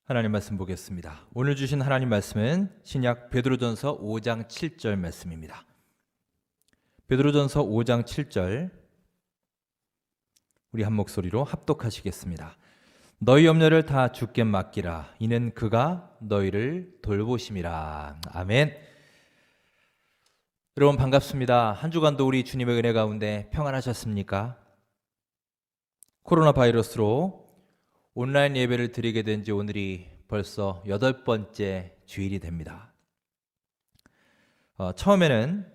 하나님 말씀 보겠습니다. 오늘 주신 하나님 말씀은 신약 베드로전서 5장 7절 말씀입니다. 베드로전서 5장 7절 우리 한 목소리로 합독하시겠습니다. 너희 염려를 다 주께 맡기라. 이는 그가 너희를 돌보심이라. 아멘. 여러분 반갑습니다. 한 주간도 우리 주님의 은혜 가운데 평안하셨습니까? 코로나 바이러스로 온라인 예배를 드리게 된 지 오늘이 벌써 8번째 주일이 됩니다. 처음에는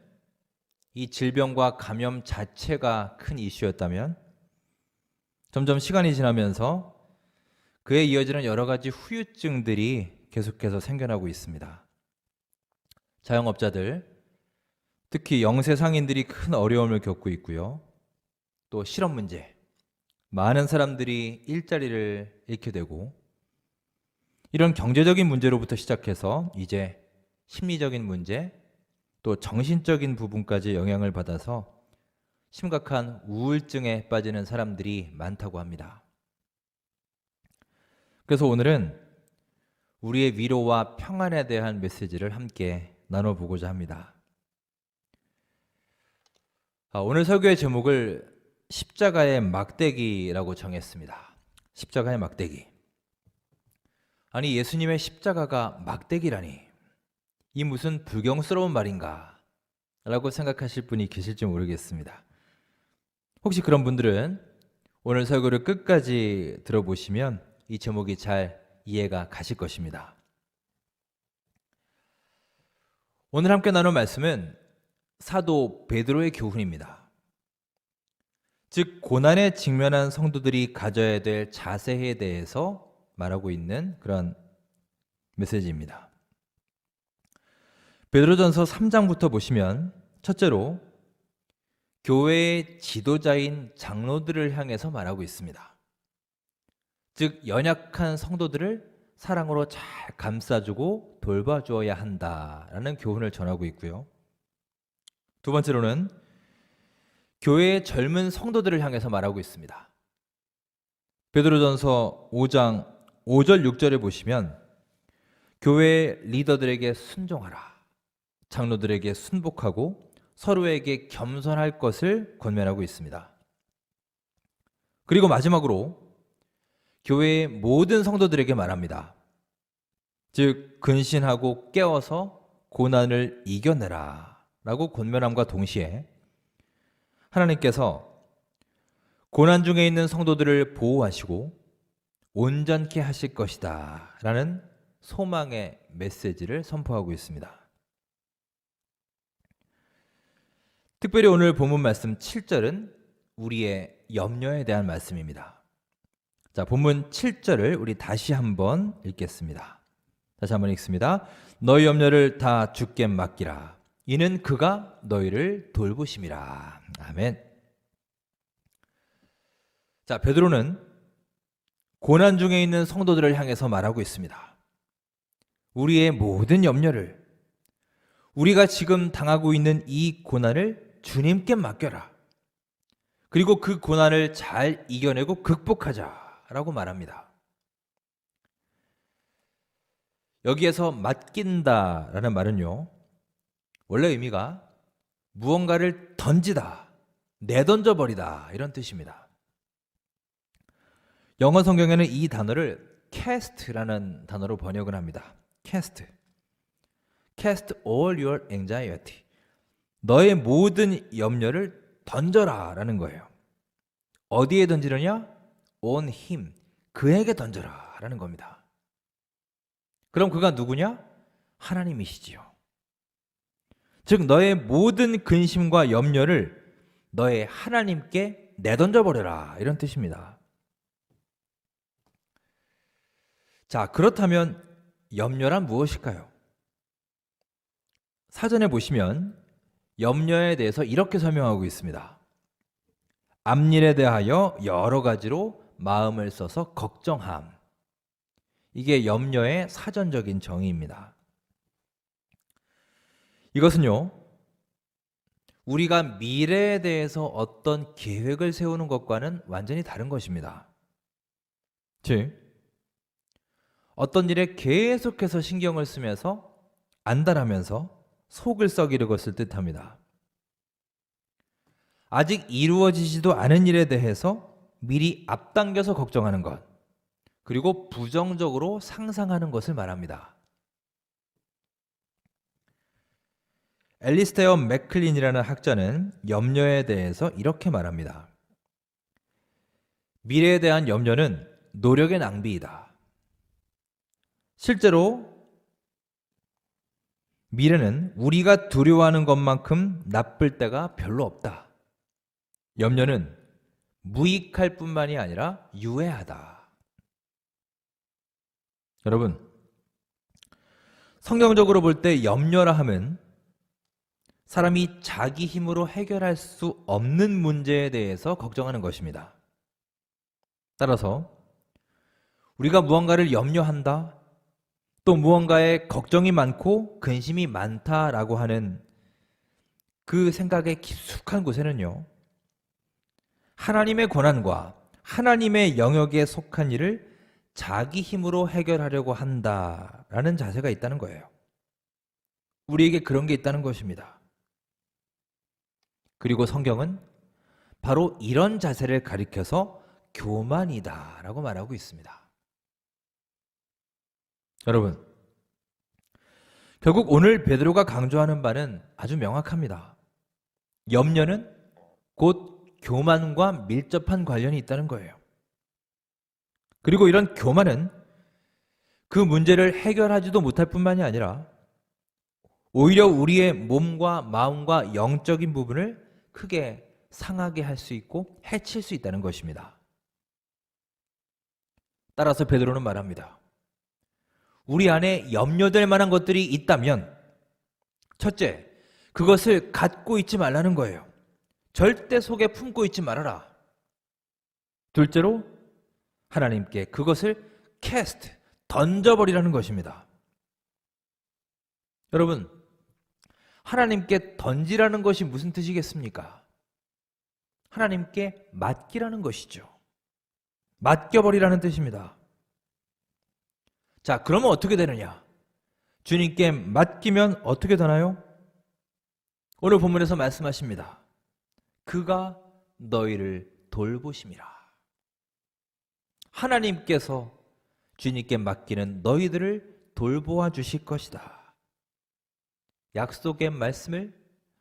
이 질병과 감염 자체가 큰 이슈였다면 점점 시간이 지나면서 그에 이어지는 여러 가지 후유증들이 계속해서 생겨나고 있습니다. 자영업자들, 특히 영세 상인들이 큰 어려움을 겪고 있고요. 또 실업 문제, 많은 사람들이 일자리를 잃게 되고 이런 경제적인 문제로부터 시작해서 이제 심리적인 문제 또 정신적인 부분까지 영향을 받아서 심각한 우울증에 빠지는 사람들이 많다고 합니다. 그래서 오늘은 우리의 위로와 평안에 대한 메시지를 함께 나눠보고자 합니다. 오늘 설교의 제목을 십자가의 막대기라고 정했습니다. 십자가의 막대기. 아니, 예수님의 십자가가 막대기라니, 이 무슨 불경스러운 말인가 라고 생각하실 분이 계실지 모르겠습니다. 혹시 그런 분들은 오늘 설교를 끝까지 들어보시면 이 제목이 잘 이해가 가실 것입니다. 오늘 함께 나눌 말씀은 사도 베드로의 교훈입니다. 즉 고난에 직면한 성도들이 가져야 될 자세에 대해서 말하고 있는 그런 메시지입니다. 베드로전서 3장부터 보시면 첫째로 교회의 지도자인 장로들을 향해서 말하고 있습니다. 즉 연약한 성도들을 사랑으로 잘 감싸주고 돌봐주어야 한다라는 교훈을 전하고 있고요. 두 번째로는 교회의 젊은 성도들을 향해서 말하고 있습니다. 베드로전서 5장 5절 6절에 보시면 교회의 리더들에게 순종하라, 장로들에게 순복하고 서로에게 겸손할 것을 권면하고 있습니다. 그리고 마지막으로 교회의 모든 성도들에게 말합니다. 즉 근신하고 깨어서 고난을 이겨내라 라고 권면함과 동시에 하나님께서 고난 중에 있는 성도들을 보호하시고 온전케 하실 것이다 라는 소망의 메시지를 선포하고 있습니다. 특별히 오늘 본문 말씀 7절은 우리의 염려에 대한 말씀입니다. 자, 본문 7절을 우리 다시 한번 읽겠습니다. 다시 한번 읽습니다. 너희 염려를 다 주께 맡기라. 이는 그가 너희를 돌보심이라. 아멘. 자, 베드로는 고난 중에 있는 성도들을 향해서 말하고 있습니다. 우리의 모든 염려를, 우리가 지금 당하고 있는 이 고난을 주님께 맡겨라. 그리고 그 고난을 잘 이겨내고 극복하자라고 말합니다. 여기에서 맡긴다라는 말은요, 원래 의미가 무언가를 던지다, 내던져버리다 이런 뜻입니다. 영어 성경에는 이 단어를 cast라는 단어로 번역을 합니다. cast all your anxiety. 너의 모든 염려를 던져라 라는 거예요. 어디에 던지느냐? on him. 그에게 던져라 라는 겁니다. 그럼 그가 누구냐? 하나님이시지요. 즉 너의 모든 근심과 염려를 너의 하나님께 내던져버려라 이런 뜻입니다. 자, 그렇다면 염려란 무엇일까요? 사전에 보시면 염려에 대해서 이렇게 설명하고 있습니다. 앞일에 대하여 여러 가지로 마음을 써서 걱정함. 이게 염려의 사전적인 정의입니다. 이것은요, 우리가 미래에 대해서 어떤 계획을 세우는 것과는 완전히 다른 것입니다. 즉 어떤 일에 계속해서 신경을 쓰면서 안달하면서 속을 썩이려고 뜻합니다. 아직 이루어지지도 않은 일에 대해서 미리 앞당겨서 걱정하는 것, 그리고 부정적으로 상상하는 것을 말합니다. 앨리스테어 맥클린이라는 학자는 염려에 대해서 이렇게 말합니다. 미래에 대한 염려는 노력의 낭비이다. 실제로 미래는 우리가 두려워하는 것만큼 나쁠 때가 별로 없다. 염려는 무익할 뿐만이 아니라 유해하다. 여러분, 성경적으로 볼 때 염려라 함은 사람이 자기 힘으로 해결할 수 없는 문제에 대해서 걱정하는 것입니다. 따라서 우리가 무언가를 염려한다, 또 무언가에 걱정이 많고 근심이 많다라고 하는 그 생각의 깊숙한 곳에는요, 하나님의 권한과 하나님의 영역에 속한 일을 자기 힘으로 해결하려고 한다라는 자세가 있다는 거예요. 우리에게 그런 게 있다는 것입니다. 그리고 성경은 바로 이런 자세를 가리켜서 교만이다라고 말하고 있습니다. 여러분, 결국 오늘 베드로가 강조하는 바는 아주 명확합니다. 염려는 곧 교만과 밀접한 관련이 있다는 거예요. 그리고 이런 교만은 그 문제를 해결하지도 못할 뿐만이 아니라 오히려 우리의 몸과 마음과 영적인 부분을 크게 상하게 할 수 있고 해칠 수 있다는 것입니다. 따라서 베드로는 말합니다. 우리 안에 염려될 만한 것들이 있다면 첫째, 그것을 갖고 있지 말라는 거예요. 절대 속에 품고 있지 말아라. 둘째로 하나님께 그것을 캐스트, 던져버리라는 것입니다. 여러분, 하나님께 던지라는 것이 무슨 뜻이겠습니까? 하나님께 맡기라는 것이죠. 맡겨버리라는 뜻입니다. 자, 그러면 어떻게 되느냐? 주님께 맡기면 어떻게 되나요? 오늘 본문에서 말씀하십니다. 그가 너희를 돌보심이라. 하나님께서 주님께 맡기는 너희들을 돌보아 주실 것이다. 약속의 말씀을,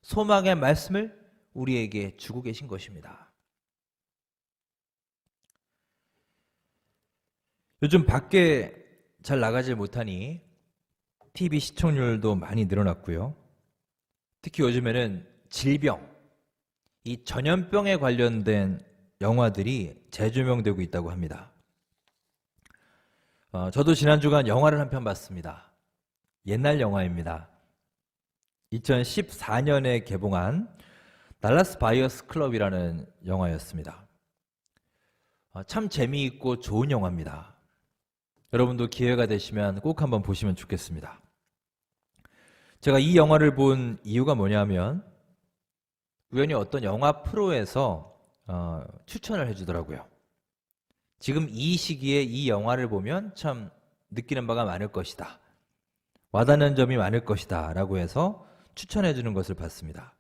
소망의 말씀을 우리에게 주고 계신 것입니다. 요즘 밖에 잘 나가질 못하니 TV 시청률도 많이 늘어났고요. 특히 요즘에는 질병, 이 전염병에 관련된 영화들이 재조명되고 있다고 합니다. 저도 지난 주간 영화를 한 편 봤습니다. 옛날 영화입니다. 2014년에 개봉한 달라스 바이어스 클럽이라는 영화였습니다. 참 재미있고 좋은 영화입니다. 여러분도 기회가 되시면 꼭 한번 보시면 좋겠습니다. 제가 이 영화를 본 이유가 뭐냐면 우연히 어떤 영화 프로에서 추천을 해주더라고요. 지금 이 시기에 이 영화를 보면 참 느끼는 바가 많을 것이다, 와닿는 점이 많을 것이다 라고 해서 추천해 주는 것을 봤습니다.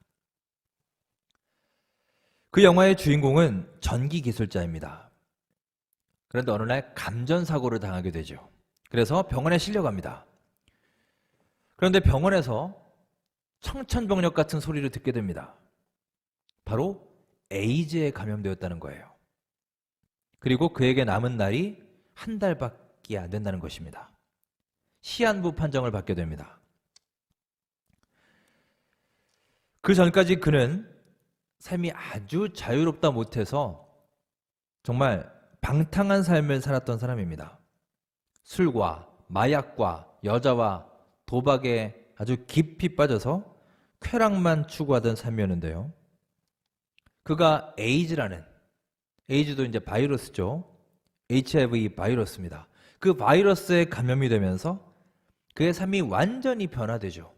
그 영화의 주인공은 전기 기술자입니다. 그런데 어느 날 감전사고를 당하게 되죠. 그래서 병원에 실려갑니다. 그런데 병원에서 청천벽력 같은 소리를 듣게 됩니다. 바로 에이즈에 감염되었다는 거예요. 그리고 그에게 남은 날이 한 달밖에 안 된다는 것입니다. 시한부 판정을 받게 됩니다. 그 전까지 그는 삶이 아주 자유롭다 못해서 정말 방탕한 삶을 살았던 사람입니다. 술과 마약과 여자와 도박에 아주 깊이 빠져서 쾌락만 추구하던 삶이었는데요. 그가 에이즈도 이제 바이러스죠. HIV 바이러스입니다. 그 바이러스에 감염이 되면서 그의 삶이 완전히 변화되죠.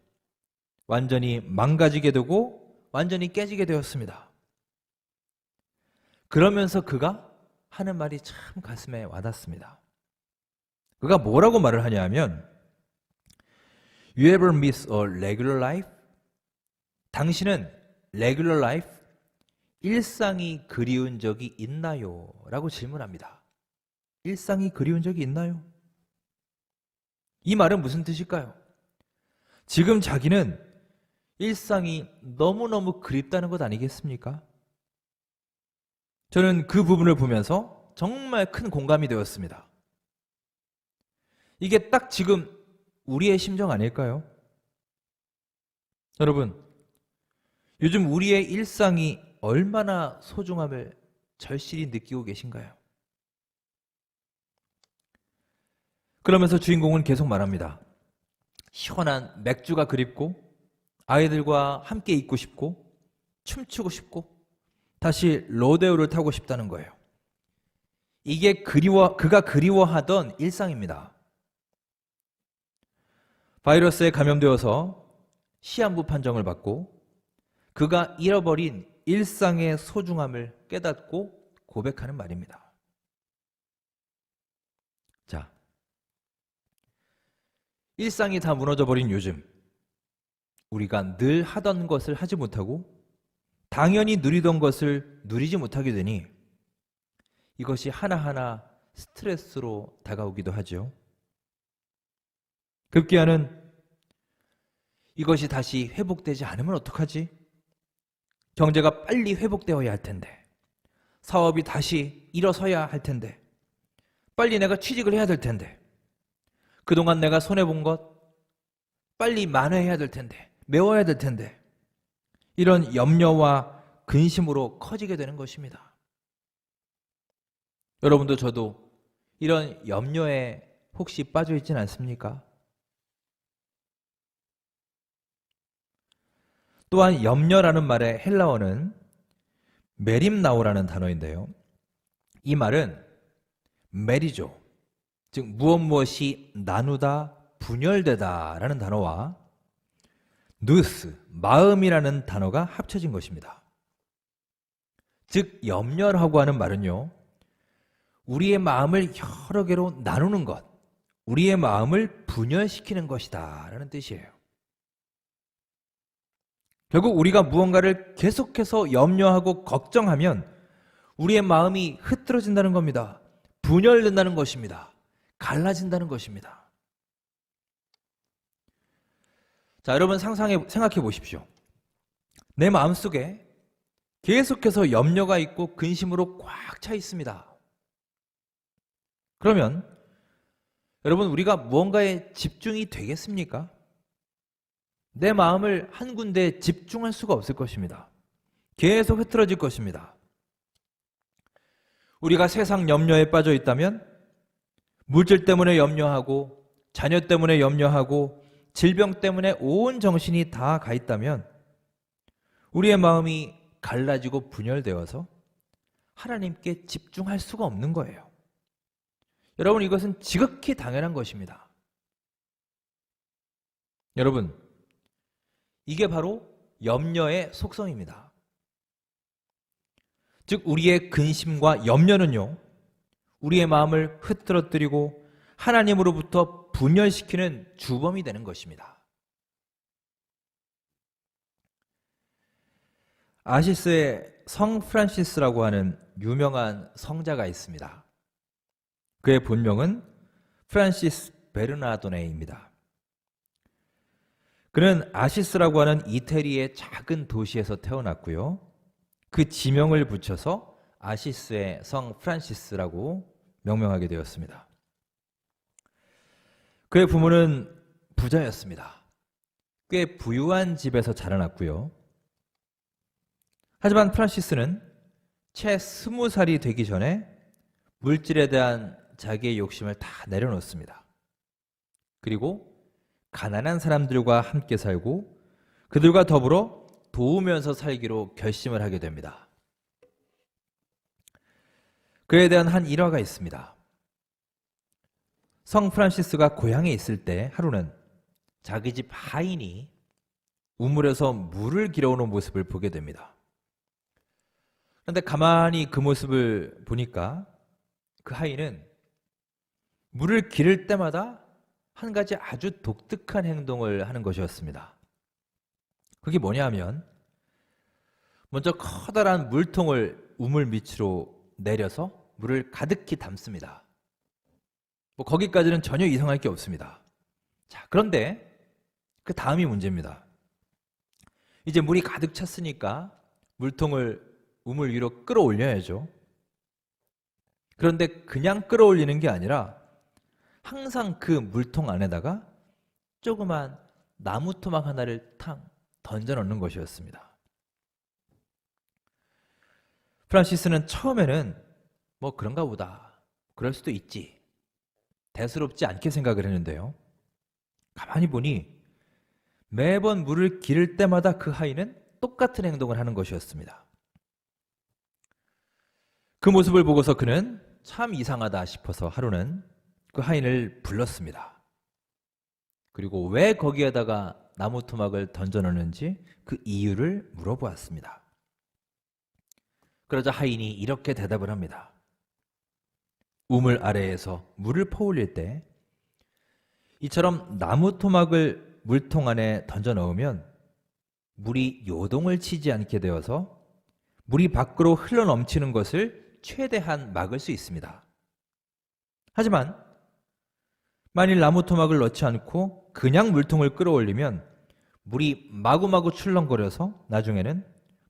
완전히 망가지게 되고 완전히 깨지게 되었습니다. 그러면서 그가 하는 말이 참 가슴에 와닿습니다. 그가 뭐라고 말을 하냐 하면 You ever miss a regular life? 당신은 regular life, 일상이 그리운 적이 있나요? 라고 질문합니다. 일상이 그리운 적이 있나요? 이 말은 무슨 뜻일까요? 지금 자기는 일상이 너무너무 그립다는 것 아니겠습니까? 저는 그 부분을 보면서 정말 큰 공감이 되었습니다. 이게 딱 지금 우리의 심정 아닐까요? 여러분, 요즘 우리의 일상이 얼마나 소중함을 절실히 느끼고 계신가요? 그러면서 주인공은 계속 말합니다. 시원한 맥주가 그립고 아이들과 함께 있고 싶고 춤추고 싶고 다시 로데오를 타고 싶다는 거예요. 이게 그가 그리워하던 일상입니다. 바이러스에 감염되어서 시한부 판정을 받고 그가 잃어버린 일상의 소중함을 깨닫고 고백하는 말입니다. 자, 일상이 다 무너져버린 요즘, 우리가 늘 하던 것을 하지 못하고 당연히 누리던 것을 누리지 못하게 되니 이것이 하나하나 스트레스로 다가오기도 하죠. 급기야는 이것이 다시 회복되지 않으면 어떡하지? 경제가 빨리 회복되어야 할 텐데, 사업이 다시 일어서야 할 텐데, 빨리 내가 취직을 해야 될 텐데, 그동안 내가 손해본 것 빨리 만회해야 될 텐데, 메워야 될 텐데, 이런 염려와 근심으로 커지게 되는 것입니다. 여러분도 저도 이런 염려에 혹시 빠져 있지는 않습니까? 또한 염려라는 말의 헬라어는 메림나오라는 단어인데요. 이 말은 메리조, 즉 무엇이 나누다, 분열되다 라는 단어와 누스, 마음이라는 단어가 합쳐진 것입니다. 즉 염려라고 하는 말은요, 우리의 마음을 여러 개로 나누는 것, 우리의 마음을 분열시키는 것이다 라는 뜻이에요. 결국 우리가 무언가를 계속해서 염려하고 걱정하면 우리의 마음이 흐트러진다는 겁니다. 분열된다는 것입니다. 갈라진다는 것입니다. 자, 여러분 생각해 보십시오. 내 마음속에 계속해서 염려가 있고 근심으로 꽉 차 있습니다. 그러면 여러분, 우리가 무언가에 집중이 되겠습니까? 내 마음을 한 군데에 집중할 수가 없을 것입니다. 계속 흐트러질 것입니다. 우리가 세상 염려에 빠져 있다면 물질 때문에 염려하고 자녀 때문에 염려하고 질병 때문에 온 정신이 다 가 있다면 우리의 마음이 갈라지고 분열되어서 하나님께 집중할 수가 없는 거예요. 여러분, 이것은 지극히 당연한 것입니다. 여러분, 이게 바로 염려의 속성입니다. 즉 우리의 근심과 염려는요, 우리의 마음을 흐트러뜨리고 하나님으로부터 분열시키는 주범이 되는 것입니다. 아시스의 성 프란시스라고 하는 유명한 성자가 있습니다. 그의 본명은 프란시스 베르나도네입니다. 그는 아시스라고 하는 이태리의 작은 도시에서 태어났고요. 그 지명을 붙여서 아시스의 성 프란시스라고 명명하게 되었습니다. 그의 부모는 부자였습니다. 꽤 부유한 집에서 자라났고요. 하지만 프란시스는 채 20살이 되기 전에 물질에 대한 자기의 욕심을 다 내려놓습니다. 그리고 가난한 사람들과 함께 살고 그들과 더불어 도우면서 살기로 결심을 하게 됩니다. 그에 대한 한 일화가 있습니다. 성 프란시스가 고향에 있을 때 하루는 자기 집 하인이 우물에서 물을 길어오는 모습을 보게 됩니다. 그런데 가만히 그 모습을 보니까 그 하인은 물을 기를 때마다 한 가지 아주 독특한 행동을 하는 것이었습니다. 그게 뭐냐 하면 먼저 커다란 물통을 우물 밑으로 내려서 물을 가득히 담습니다. 거기까지는 전혀 이상할 게 없습니다. 자, 그런데 그 다음이 문제입니다. 이제 물이 가득 찼으니까 물통을 우물 위로 끌어올려야죠. 그런데 그냥 끌어올리는 게 아니라 항상 그 물통 안에다가 조그만 나무 토막 하나를 탕 던져 넣는 것이었습니다. 프란시스는 처음에는 그런가 보다, 그럴 수도 있지, 대수롭지 않게 생각을 했는데요. 가만히 보니 매번 물을 기를 때마다 그 하인은 똑같은 행동을 하는 것이었습니다. 그 모습을 보고서 그는 참 이상하다 싶어서 하루는 그 하인을 불렀습니다. 그리고 왜 거기에다가 나무 토막을 던져 넣는지 그 이유를 물어보았습니다. 그러자 하인이 이렇게 대답을 합니다. 우물 아래에서 물을 퍼올릴 때 이처럼 나무 토막을 물통 안에 던져 넣으면 물이 요동을 치지 않게 되어서 물이 밖으로 흘러 넘치는 것을 최대한 막을 수 있습니다. 하지만 만일 나무 토막을 넣지 않고 그냥 물통을 끌어올리면 물이 마구마구 출렁거려서 나중에는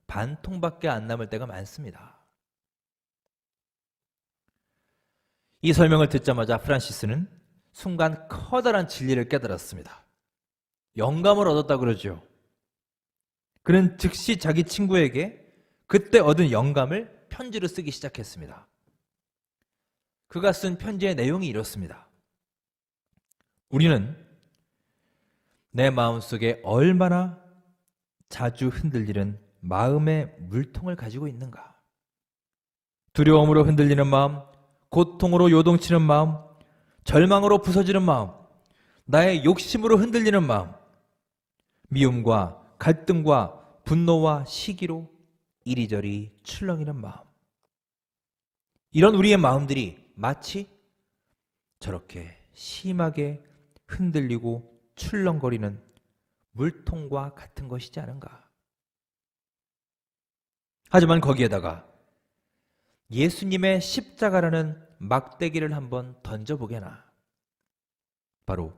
반 통밖에 안 남을 때가 많습니다. 이 설명을 듣자마자 프란시스는 순간 커다란 진리를 깨달았습니다. 영감을 얻었다 그러죠. 그는 즉시 자기 친구에게 그때 얻은 영감을 편지로 쓰기 시작했습니다. 그가 쓴 편지의 내용이 이렇습니다. 우리는 내 마음속에 얼마나 자주 흔들리는 마음의 물통을 가지고 있는가. 두려움으로 흔들리는 마음, 고통으로 요동치는 마음, 절망으로 부서지는 마음, 나의 욕심으로 흔들리는 마음, 미움과 갈등과 분노와 시기로 이리저리 출렁이는 마음. 이런 우리의 마음들이 마치 저렇게 심하게 흔들리고 출렁거리는 물통과 같은 것이지 않은가. 하지만 거기에다가 예수님의 십자가라는 막대기를 한번 던져보게나. 바로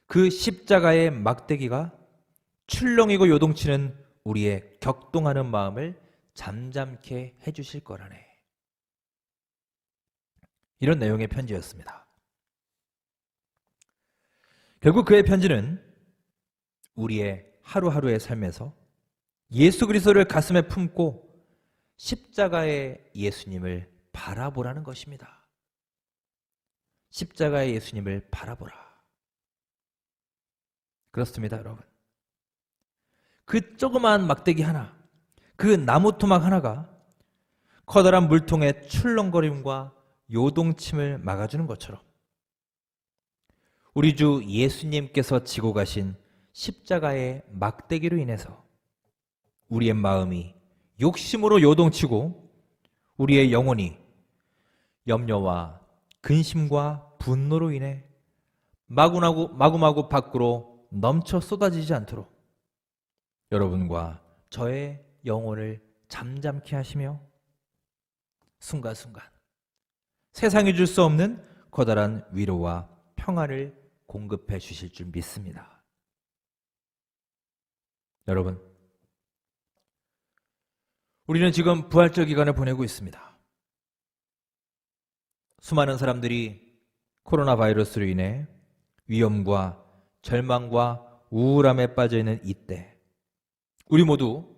그 십자가의 막대기가 출렁이고 요동치는 우리의 격동하는 마음을 잠잠케 해주실 거라네. 이런 내용의 편지였습니다. 결국 그의 편지는 우리의 하루하루의 삶에서 예수 그리스도를 가슴에 품고 십자가의 예수님을 바라보라는 것입니다. 십자가의 예수님을 바라보라. 그렇습니다, 여러분. 그 조그마한 막대기 하나, 그 나무 토막 하나가 커다란 물통의 출렁거림과 요동침을 막아주는 것처럼 우리 주 예수님께서 지고 가신 십자가의 막대기로 인해서 우리의 마음이 욕심으로 요동치고 우리의 영혼이 염려와 근심과 분노로 인해 마구마구 밖으로 넘쳐 쏟아지지 않도록 여러분과 저의 영혼을 잠잠케 하시며 순간순간 세상이 줄 수 없는 커다란 위로와 평안을 공급해 주실 줄 믿습니다. 여러분, 우리는 지금 부활절 기간을 보내고 있습니다. 수많은 사람들이 코로나 바이러스로 인해 위험과 절망과 우울함에 빠져 있는 이때, 우리 모두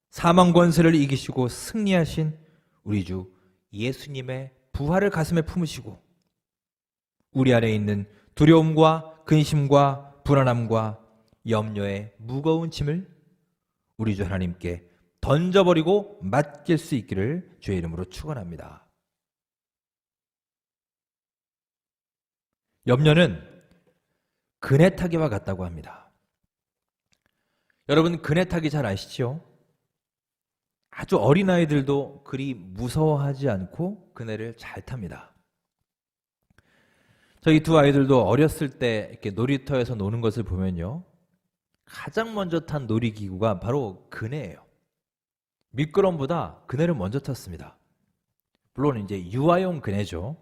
사망 권세를 이기시고 승리하신 우리 주 예수님의 부활을 가슴에 품으시고 우리 안에 있는 두려움과 근심과 불안함과 염려의 무거운 짐을 우리 주 하나님께 던져버리고 맡길 수 있기를 주의 이름으로 축원합니다. 염려는 그네 타기와 같다고 합니다. 여러분, 그네 타기 잘 아시죠? 아주 어린아이들도 그리 무서워하지 않고 그네를 잘 탑니다. 저희 두 아이들도 어렸을 때 이렇게 놀이터에서 노는 것을 보면요, 가장 먼저 탄 놀이기구가 바로 그네예요. 미끄럼보다 그네를 먼저 탔습니다. 물론 이제 유아용 그네죠.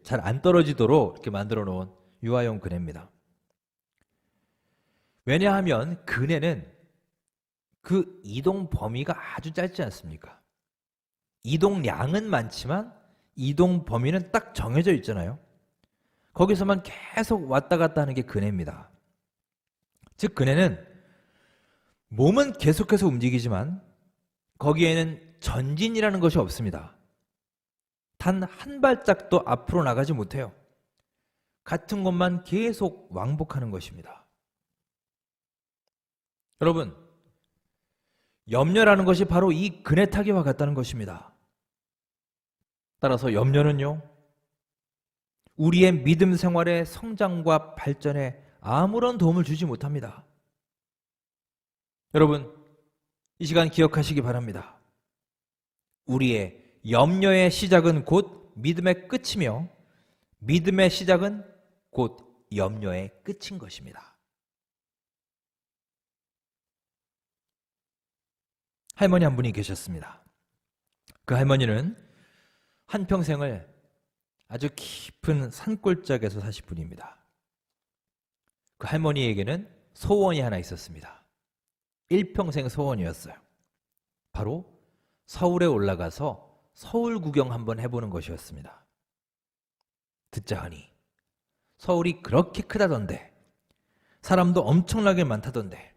잘 안 떨어지도록 이렇게 만들어 놓은 유아용 그네입니다. 왜냐하면 그네는 그 이동 범위가 아주 짧지 않습니까? 이동량은 많지만 이동 범위는 딱 정해져 있잖아요. 거기서만 계속 왔다 갔다 하는 게 그네입니다. 즉 그네는 몸은 계속해서 움직이지만 거기에는 전진이라는 것이 없습니다. 단 한 발짝도 앞으로 나가지 못해요. 같은 곳만 계속 왕복하는 것입니다. 여러분, 염려라는 것이 바로 이 그네 타기와 같다는 것입니다. 따라서 염려는요, 우리의 믿음 생활의 성장과 발전에 아무런 도움을 주지 못합니다. 여러분, 이 시간 기억하시기 바랍니다. 우리의 염려의 시작은 곧 믿음의 끝이며 믿음의 시작은 곧 염려의 끝인 것입니다. 할머니 한 분이 계셨습니다. 그 할머니는 한평생을 아주 깊은 산골짜기에서 사신 분입니다. 그 할머니에게는 소원이 하나 있었습니다. 일평생 소원이었어요. 바로 서울에 올라가서 서울 구경 한번 해보는 것이었습니다. 듣자 하니 서울이 그렇게 크다던데, 사람도 엄청나게 많다던데,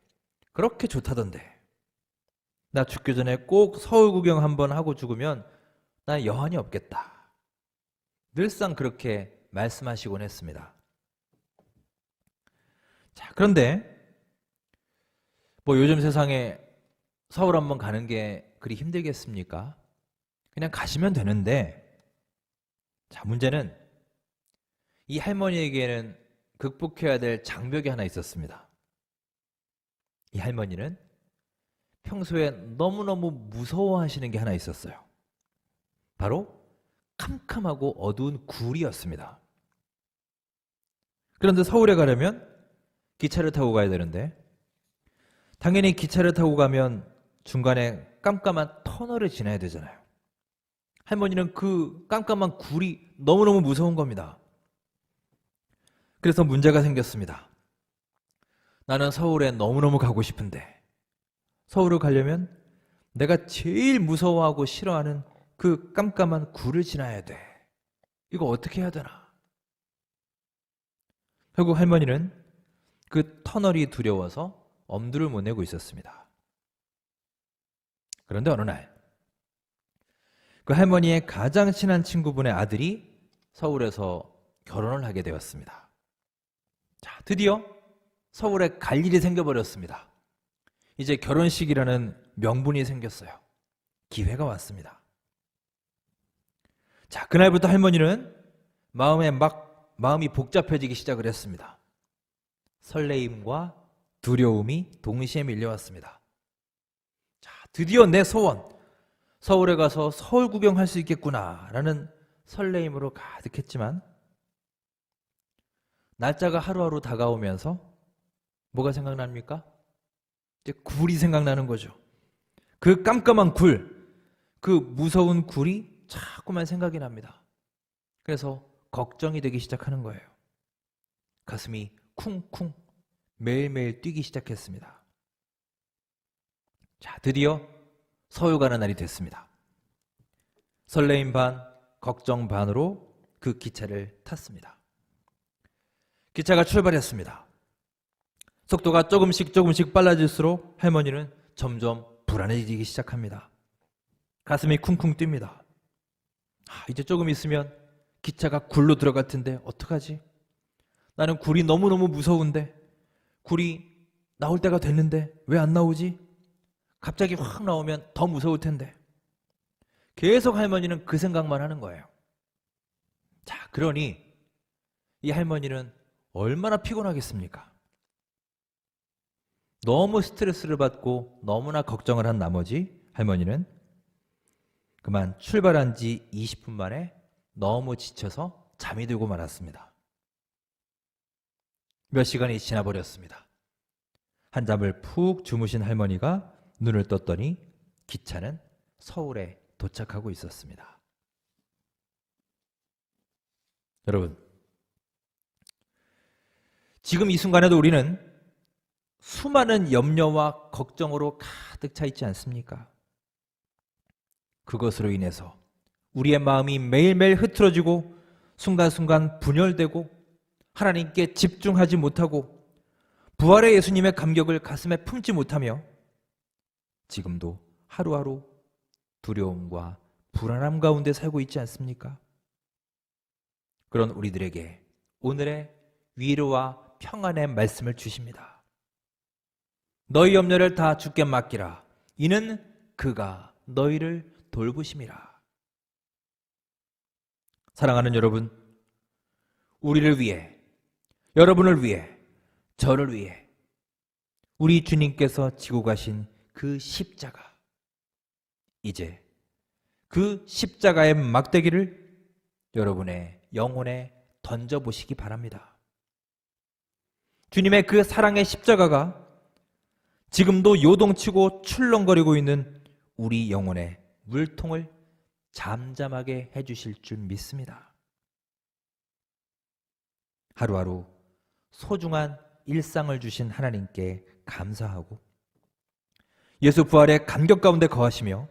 그렇게 좋다던데, 나 죽기 전에 꼭 서울 구경 한번 하고 죽으면 나 여한이 없겠다. 늘상 그렇게 말씀하시곤 했습니다. 자, 그런데 뭐 요즘 세상에 서울 한번 가는 게 그리 힘들겠습니까? 그냥 가시면 되는데, 자, 문제는 이 할머니에게는 극복해야 될 장벽이 하나 있었습니다. 이 할머니는 평소에 너무너무 무서워하시는 게 하나 있었어요. 바로 캄캄하고 어두운 굴이었습니다. 그런데 서울에 가려면 기차를 타고 가야 되는데, 당연히 기차를 타고 가면 중간에 깜깜한 터널을 지나야 되잖아요. 할머니는 그 깜깜한 굴이 너무너무 무서운 겁니다. 그래서 문제가 생겼습니다. 나는 서울에 너무너무 가고 싶은데 서울을 가려면 내가 제일 무서워하고 싫어하는 그 깜깜한 굴을 지나야 돼. 이거 어떻게 해야 되나? 결국 할머니는 그 터널이 두려워서 엄두를 못 내고 있었습니다. 그런데 어느 날 그 할머니의 가장 친한 친구분의 아들이 서울에서 결혼을 하게 되었습니다. 자, 드디어 서울에 갈 일이 생겨버렸습니다. 이제 결혼식이라는 명분이 생겼어요. 기회가 왔습니다. 자, 그날부터 할머니는 마음이 복잡해지기 시작을 했습니다. 설레임과 두려움이 동시에 밀려왔습니다. 자, 드디어 내 소원, 서울에 가서 서울 구경할 수 있겠구나라는 설레임으로 가득했지만 날짜가 하루하루 다가오면서 뭐가 생각납니까? 이제 굴이 생각나는 거죠. 그 깜깜한 굴, 그 무서운 굴이 자꾸만 생각이 납니다. 그래서 걱정이 되기 시작하는 거예요. 가슴이 쿵쿵 매일매일 뛰기 시작했습니다. 자, 드디어 서울 가는 날이 됐습니다. 설레임 반, 걱정 반으로 그 기차를 탔습니다. 기차가 출발했습니다. 속도가 조금씩 빨라질수록 할머니는 점점 불안해지기 시작합니다. 가슴이 쿵쿵 뜁니다. 이제 조금 있으면 기차가 굴로 들어갈 텐데 어떡하지? 나는 굴이 너무너무 무서운데, 굴이 나올 때가 됐는데 왜 안 나오지? 갑자기 확 나오면 더 무서울 텐데. 계속 할머니는 그 생각만 하는 거예요. 자, 그러니 이 할머니는 얼마나 피곤하겠습니까? 너무 스트레스를 받고 너무나 걱정을 한 나머지 할머니는 그만 출발한 지 20분 만에 너무 지쳐서 잠이 들고 말았습니다. 몇 시간이 지나버렸습니다. 한잠을 푹 주무신 할머니가 눈을 떴더니 기차는 서울에 도착하고 있었습니다. 여러분, 지금 이 순간에도 우리는 수많은 염려와 걱정으로 가득 차 있지 않습니까? 그것으로 인해서 우리의 마음이 매일매일 흐트러지고 순간순간 분열되고 하나님께 집중하지 못하고 부활의 예수님의 감격을 가슴에 품지 못하며 지금도 하루하루 두려움과 불안함 가운데 살고 있지 않습니까? 그런 우리들에게 오늘의 위로와 평안의 말씀을 주십니다. 너희 염려를 다 주께 맡기라. 이는 그가 너희를 돌보심이라. 사랑하는 여러분, 우리를 위해, 여러분을 위해, 저를 위해 우리 주님께서 지고 가신 그 십자가, 이제 그 십자가의 막대기를 여러분의 영혼에 던져보시기 바랍니다. 주님의 그 사랑의 십자가가 지금도 요동치고 출렁거리고 있는 우리 영혼의 물통을 잠잠하게 해주실 줄 믿습니다. 하루하루 소중한 일상을 주신 하나님께 감사하고 예수 부활의 감격 가운데 거하시며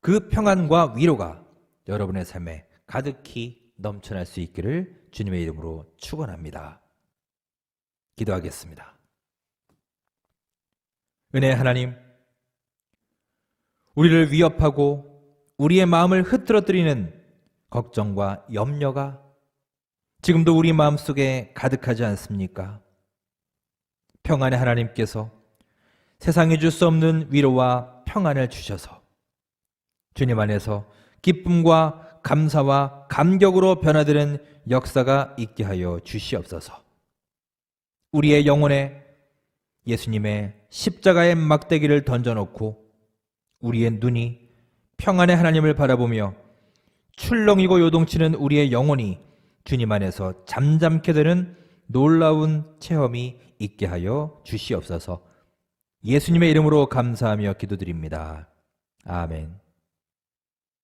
그 평안과 위로가 여러분의 삶에 가득히 넘쳐날 수 있기를 주님의 이름으로 축원합니다. 기도하겠습니다. 은혜의 하나님, 우리를 위협하고 우리의 마음을 흐트러뜨리는 걱정과 염려가 지금도 우리 마음속에 가득하지 않습니까? 평안의 하나님께서 세상이 줄 수 없는 위로와 평안을 주셔서 주님 안에서 기쁨과 감사와 감격으로 변화되는 역사가 있게 하여 주시옵소서. 우리의 영혼에 예수님의 십자가의 막대기를 던져놓고 우리의 눈이 평안의 하나님을 바라보며 출렁이고 요동치는 우리의 영혼이 주님 안에서 잠잠케 되는 놀라운 체험이 있게 하여 주시옵소서. 예수님의 이름으로 감사하며 기도드립니다. 아멘.